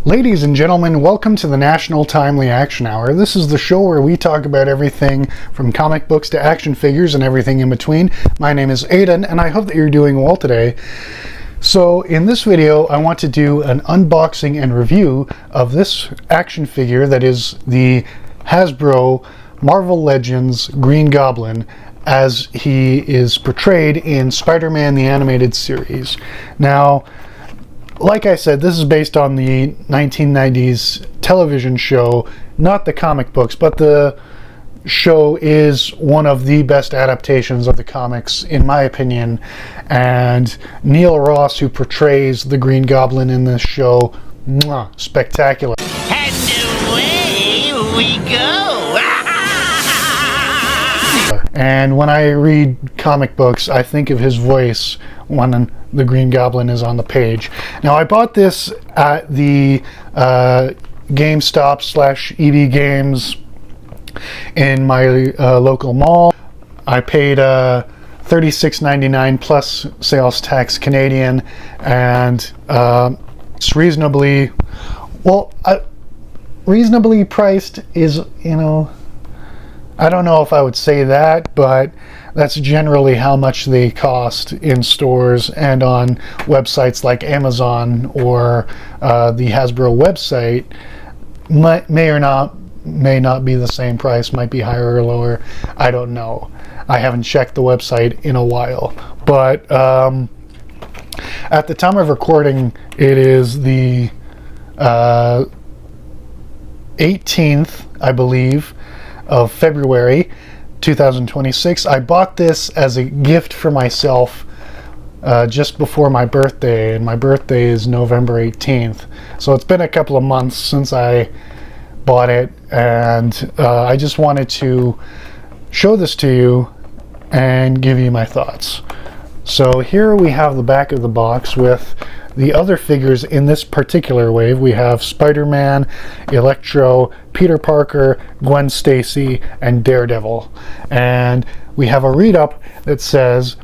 Ladies and gentlemen, welcome to the National Timely Action Hour. This is the show where we talk about everything from comic books to action figures and everything in between. My name is Aidan, and I hope that you're doing well today. So in this video, I want to do an unboxing and review of this action figure that is the Hasbro Marvel Legends Green Goblin, as he is portrayed in Spider-Man the Animated Series. Now, like I said, this is based on the 1990s television show, not the comic books, but the show is one of the best adaptations of the comics, in my opinion. And Neil Ross, who portrays the Green Goblin in this show, spectacular. And away we go! And when I read comic books, I think of his voice when the Green Goblin is on the page. Now, I bought this at the GameStop/EB Games in my local mall. I paid $36.99 plus sales tax Canadian, and it's reasonably, reasonably priced is, I don't know if I would say that, but that's generally how much they cost in stores and on websites like Amazon or the Hasbro website. May not be the same price, might be higher or lower. I don't know. I haven't checked the website in a while. But at the time of recording, it is the 18th, I believe, of February 2026. I bought this as a gift for myself just before my birthday, and my birthday is November 18th. So it's been a couple of months since I bought it, and I just wanted to show this to you and give you my thoughts. So here we have the back of the box with the other figures in this particular wave. We have Spider-Man, Electro, Peter Parker, Gwen Stacy, and Daredevil. And we have a read-up that says,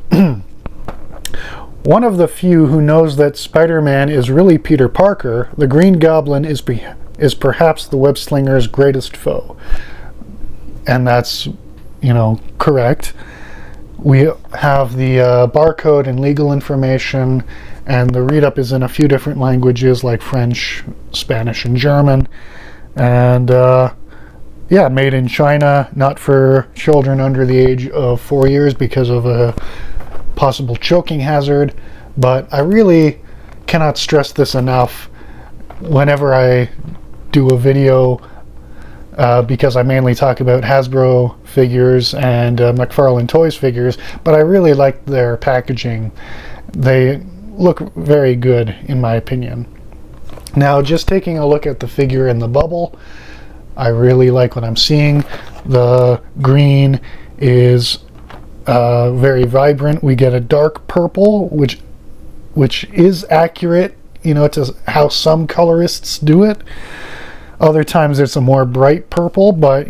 one of the few who knows that Spider-Man is really Peter Parker, the Green Goblin is perhaps the web-slinger's greatest foe. And that's, correct. We have the barcode and legal information, and the read-up is in a few different languages like French, Spanish, and German. And yeah, made in China, not for children under the age of 4 years because of a possible choking hazard. But I really cannot stress this enough whenever I do a video, because I mainly talk about Hasbro figures and McFarlane Toys figures, but I really like their packaging. They look very good, in my opinion. Now, just taking a look at the figure in the bubble, I really like what I'm seeing. The green is very vibrant. We get a dark purple, which is accurate, to how some colorists do it. Other times it's a more bright purple, but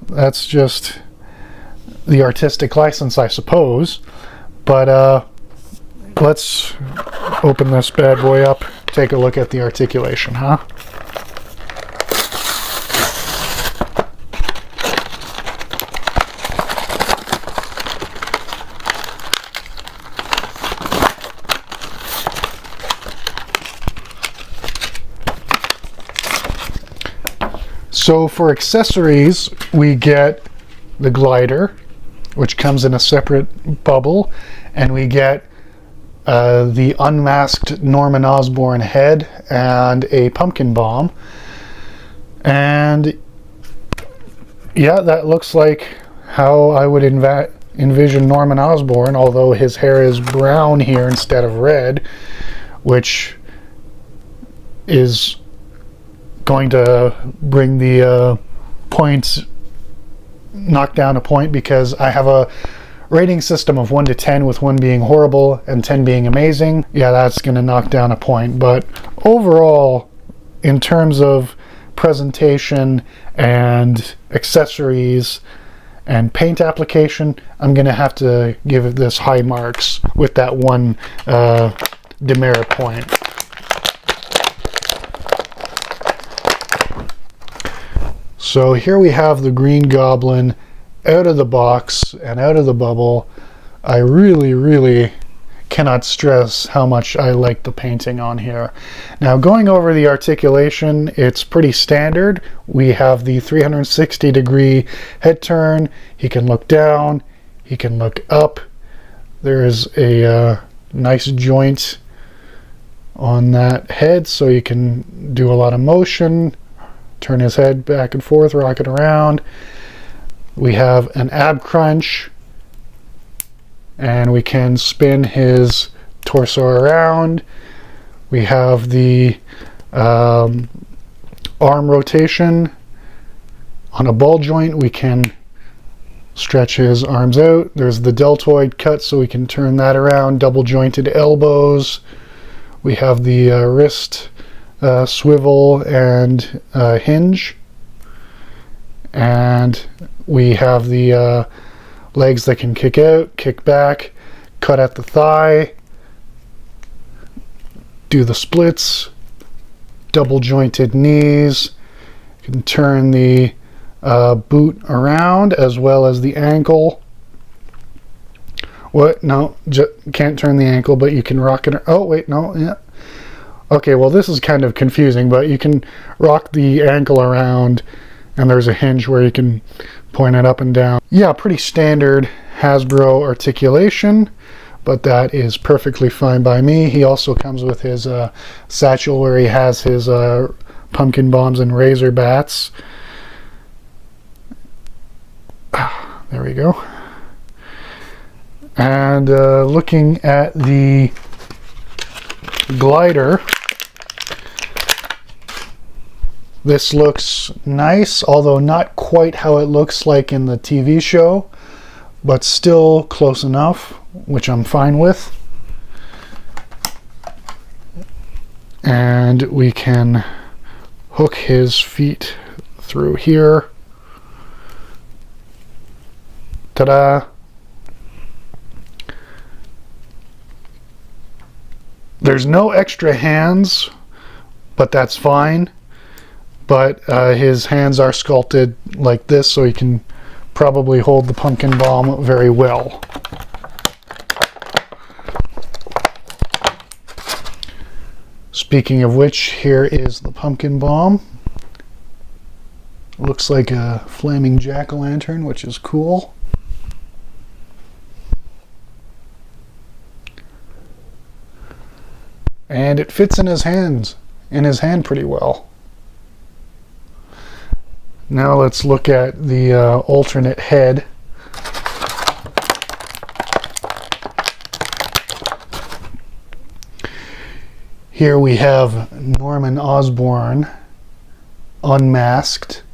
that's just the artistic license, I suppose. But let's open this bad boy up, take a look at the articulation, huh? So for accessories, we get the glider, which comes in a separate bubble, and we get the unmasked Norman Osborn head and a pumpkin bomb. And yeah, that looks like how I would envision Norman Osborn, although his hair is brown here instead of red, which is going to bring the points, knock down a point, because I have a rating system of 1 to 10, with 1 being horrible and 10 being amazing. Yeah, that's going to knock down a point. But overall, in terms of presentation and accessories and paint application, I'm going to have to give this high marks with that 1 demerit point. So here we have the Green Goblin out of the box and out of the bubble. I really cannot stress how much I like the painting on here. Now, going over the articulation, it's pretty standard. We have the 360-degree head turn. He can look down, he can look up. There is a nice joint on that head, so you can do a lot of motion, turn his head back and forth, rock it around. We have an ab crunch, and we can spin his torso around. We have the arm rotation. On a ball joint, we can stretch his arms out. There's the deltoid cut, so we can turn that around. Double jointed elbows. We have the wrist swivel and hinge. And we have the legs that can kick out, kick back, cut at the thigh, do the splits, double jointed knees. You can turn the boot around as well as the ankle. What? No, can't turn the ankle, but you can rock it. Oh, wait, no, yeah. Okay, well, this is kind of confusing, but you can rock the ankle around, and there's a hinge where you can point it up and down. Yeah, pretty standard Hasbro articulation, but that is perfectly fine by me. He also comes with his satchel where he has his pumpkin bombs and razor bats. There we go. And looking at the glider, this looks nice, although not quite how it looks like in the TV show, but still close enough, which I'm fine with. And we can hook his feet through here. Ta-da! There's no extra hands, but that's fine. But his hands are sculpted like this, so he can probably hold the pumpkin bomb very well. Speaking of which, here is the pumpkin bomb. Looks like a flaming jack-o'-lantern, which is cool. And it fits in his hand pretty well. Now let's look at the alternate head. Here we have Norman Osborn unmasked.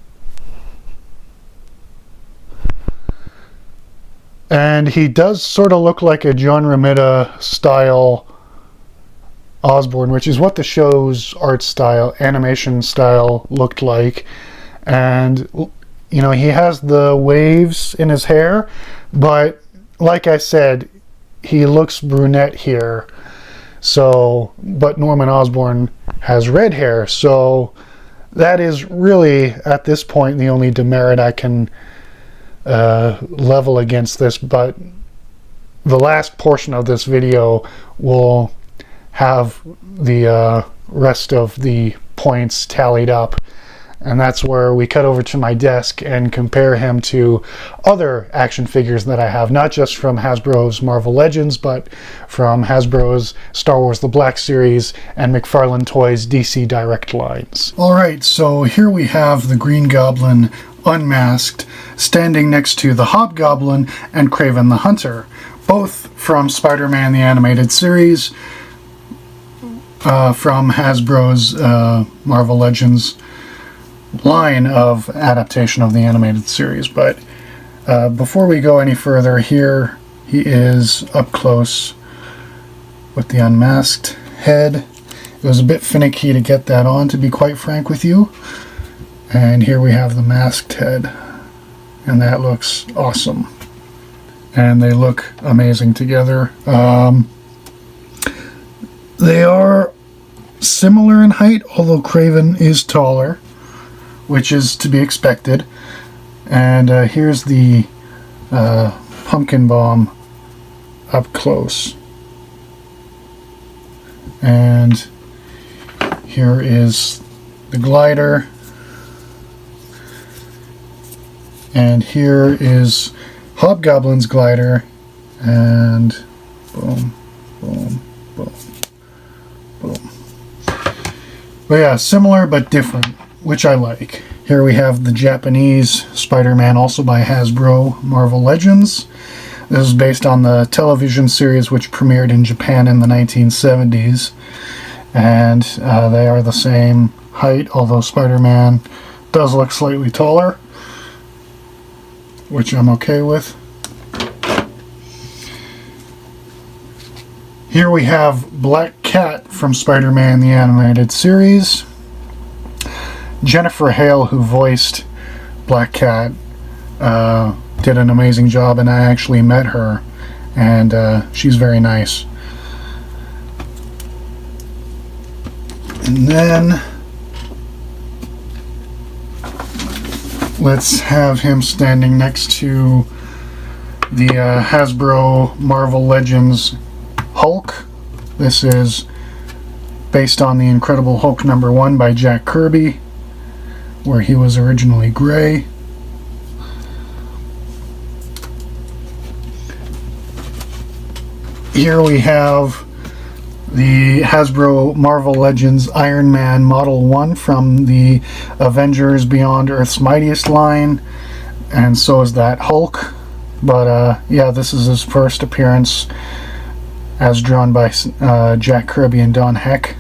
And he does sort of look like a John Romita style Osborn, which is what the show's art style, animation style looked like. And, you know, he has the waves in his hair, but like I said, he looks brunette here. So, but Norman Osborn has red hair, so that is really, at this point, the only demerit I can level against this. But the last portion of this video will have the rest of the points tallied up, and that's where we cut over to my desk and compare him to other action figures that I have, not just from Hasbro's Marvel Legends, but from Hasbro's Star Wars The Black Series and McFarlane Toys DC Direct lines. Alright, so here we have the Green Goblin unmasked, standing next to the Hobgoblin and Kraven the Hunter, both from Spider-Man the Animated Series, from Hasbro's Marvel Legends line of adaptation of the animated series. But before we go any further, here he is up close with the unmasked head. It was a bit finicky to get that on, to be quite frank with you. And here we have the masked head, and that looks awesome. And they look amazing together. They are similar in height, although Kraven is taller. which is to be expected. And here's the pumpkin bomb up close. And here is the glider. And here is Hobgoblin's glider. And boom, boom, boom, boom. But yeah, similar but different, which I like. Here we have the Japanese Spider-Man, also by Hasbro, Marvel Legends. This is based on the television series which premiered in Japan in the 1970s. And they are the same height, although Spider-Man does look slightly taller, which I'm okay with. Here we have Black Cat from Spider-Man the Animated Series. Jennifer Hale, who voiced Black Cat, did an amazing job, and I actually met her, and she's very nice. And then let's have him standing next to the Hasbro Marvel Legends Hulk. This is based on the Incredible Hulk #1 by Jack Kirby, where he was originally gray. Here we have the Hasbro Marvel Legends Iron Man Model 1 from the Avengers Beyond Earth's Mightiest line, and so is that Hulk. But yeah, this is his first appearance as drawn by Jack Kirby and Don Heck.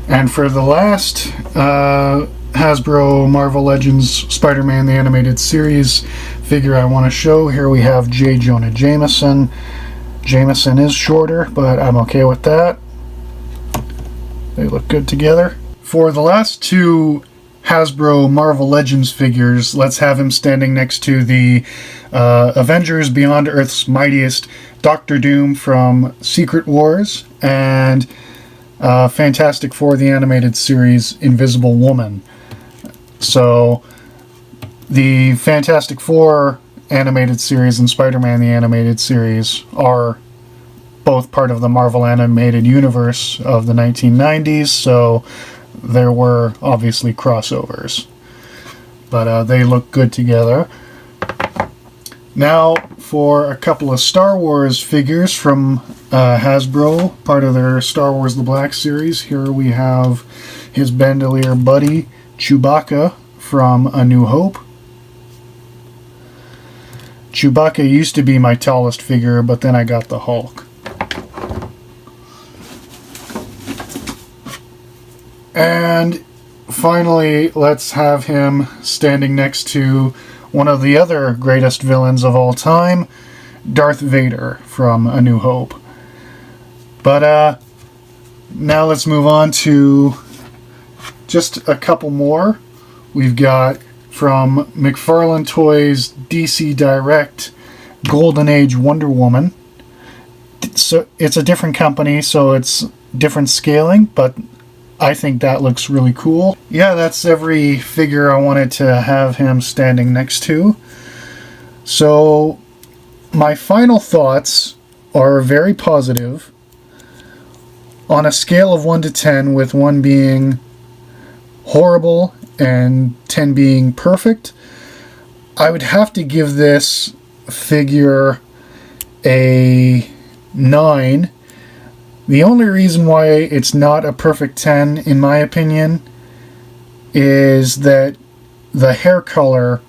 And for the last Hasbro Marvel Legends Spider-Man the Animated Series figure I want to show, here we have J. Jonah Jameson. Jameson is shorter, but I'm okay with that. They look good together. For the last two Hasbro Marvel Legends figures, let's have him standing next to the Avengers Beyond Earth's Mightiest Doctor Doom from Secret Wars, and Fantastic Four the Animated Series Invisible Woman. So the Fantastic Four animated series and Spider-Man the Animated Series are both part of the Marvel Animated Universe of the 1990s, so there were obviously crossovers. But they look good together. Now for a couple of Star Wars figures from Hasbro, part of their Star Wars The Black series. Here we have his bandolier buddy, Chewbacca, from A New Hope. Chewbacca used to be my tallest figure, but then I got the Hulk. And finally, let's have him standing next to one of the other greatest villains of all time, Darth Vader from A New Hope. But now let's move on to just a couple more. We've got from McFarlane Toys DC Direct Golden Age Wonder Woman. So it's a different company, so it's different scaling, but I think that looks really cool. Yeah, that's every figure I wanted to have him standing next to. So my final thoughts are very positive. On a scale of 1 to 10, with 1 being horrible and 10 being perfect, I would have to give this figure a 9. The only reason why it's not a perfect 10, in my opinion, is that the hair color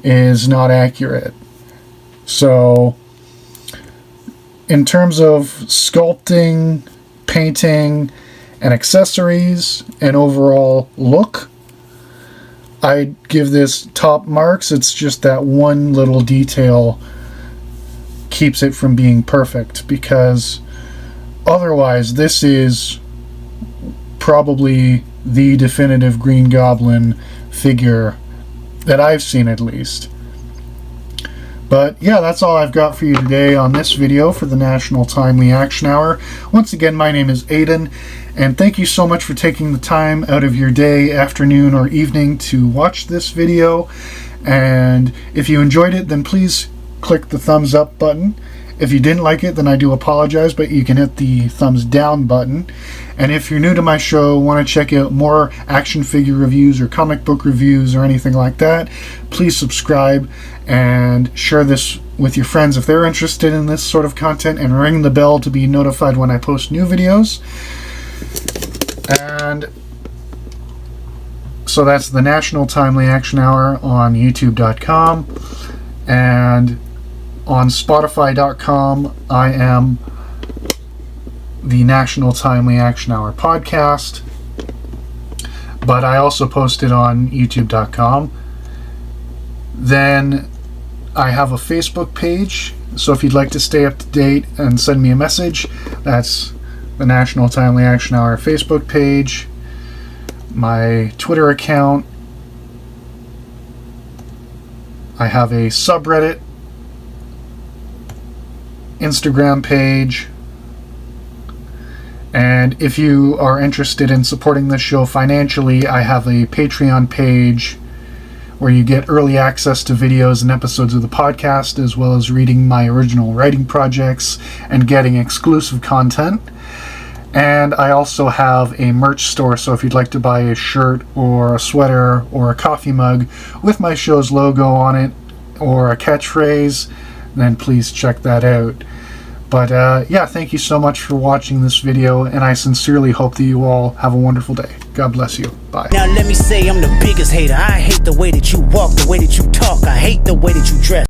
is not accurate. So, in terms of sculpting, painting, and accessories, and overall look, I'd give this top marks. It's just that one little detail keeps it from being perfect, because otherwise this is probably the definitive Green Goblin figure that I've seen, at least. But yeah, that's all I've got for you today on this video for the National Timely Action Hour. Once again, my name is Aidan, and thank you so much for taking the time out of your day, afternoon, or evening to watch this video. And if you enjoyed it, then please click the thumbs up button. If you didn't like it, then I do apologize, but you can hit the thumbs down button. And if you're new to my show, want to check out more action figure reviews or comic book reviews or anything like that, please subscribe and share this with your friends if they're interested in this sort of content, and ring the bell to be notified when I post new videos. And so that's the National Timely Action Hour on YouTube.com, and on Spotify.com I am the National Timely Action Hour podcast, but I also post it on YouTube.com. Then I have a Facebook page, so if you'd like to stay up to date and send me a message, that's the National Timely Action Hour Facebook page. My Twitter account, I have a subreddit, Instagram page, and if you are interested in supporting this show financially, I have a Patreon page where you get early access to videos and episodes of the podcast, as well as reading my original writing projects and getting exclusive content. And I also have a merch store, so if you'd like to buy a shirt or a sweater or a coffee mug with my show's logo on it or a catchphrase, then please check that out. But yeah, thank you so much for watching this video, and I sincerely hope that you all have a wonderful day. God bless you. Bye. Now let me say I'm the biggest hater. I hate the way that you walk, the way that you talk. I hate the way that you dress.